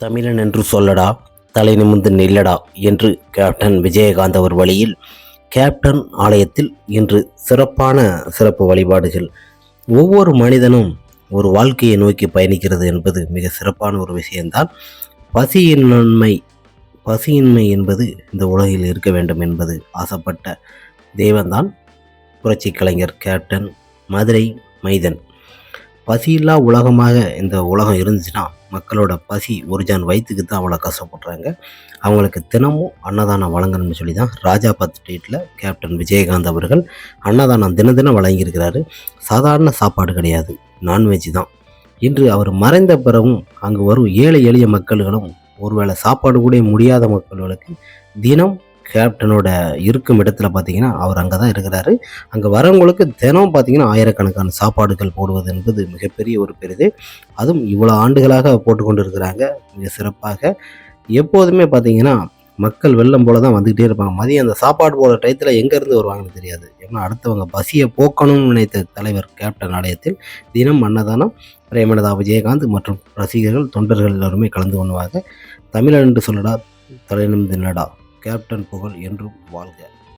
தமிழன் என்று சொல்லடா, தலை நிமிர்ந்து நில்லடா என்று கேப்டன் விஜயகாந்த் அவர் வழியில் கேப்டன் ஆலயத்தில் இன்று சிறப்பு வழிபாடுகள். ஒவ்வொரு மனிதனும் ஒரு வாழ்க்கையை நோக்கி பயணிக்கிறது என்பது மிக சிறப்பான ஒரு விஷயம்தான். பசியின்மை என்பது இந்த உலகில் இருக்க வேண்டும் என்பது ஆசைப்பட்ட தெய்வம்தான் புரட்சி கலைஞர் கேப்டன் மதுரை மைதன். பசியில்லா உலகமாக இந்த உலகம் இருந்துச்சுன்னா மக்களோட பசி ஒரு ஜான் வயிற்றுக்கு தான் அவ்வளோ கஷ்டப்படுறாங்க. அவங்களுக்கு தினமும் அன்னதானம் வழங்கணும்னு சொல்லி தான் ராஜாபாத் ஸ்ட்ரீட்டில் கேப்டன் விஜயகாந்த் அவர்கள் அன்னதானம் தினம் வழங்கியிருக்கிறாரு. சாதாரண சாப்பாடு கிடையாது, நான்வெஜ் தான். இன்று அவர் மறைந்த பிறகும் அங்கு வரும் ஏழை எளிய மக்கள்களும் ஒருவேளை சாப்பாடு கூட முடியாத மக்களுக்கு தினம் கேப்டனோட இருக்கும் இடத்துல பார்த்தீங்கன்னா அவர் அங்கே தான் இருக்கிறாரு. அங்கே வரவங்களுக்கு தினம் பார்த்தீங்கன்னா ஆயிரக்கணக்கான சாப்பாடுகள் போடுவது என்பது மிகப்பெரிய ஒரு பெரிது. அதுவும் இவ்வளோ ஆண்டுகளாக போட்டுக்கொண்டு இருக்கிறாங்க மிக சிறப்பாக. எப்போதுமே பார்த்தீங்கன்னா மக்கள் வெள்ளம் போல தான் வந்துக்கிட்டே இருப்பாங்க. மதியம் அந்த சாப்பாடு போடுற டயத்தில் எங்கேருந்து வருவாங்கன்னு தெரியாது. ஏன்னா அடுத்தவங்க பசியை போக்கணும்னு நினைத்த தலைவர் கேப்டன் ஆலயத்தில் தினம் அன்னதானம் பிரேமலதா விஜயகாந்த் மற்றும் ரசிகர்கள் தொண்டர்கள் எல்லோருமே கலந்து கொள்வாங்க. தமிழன் என்று சொல்லடா, தலை நிமிர்ந்து நில்லடா, கேப்டன் புகழ் என்றும் வாழ்க.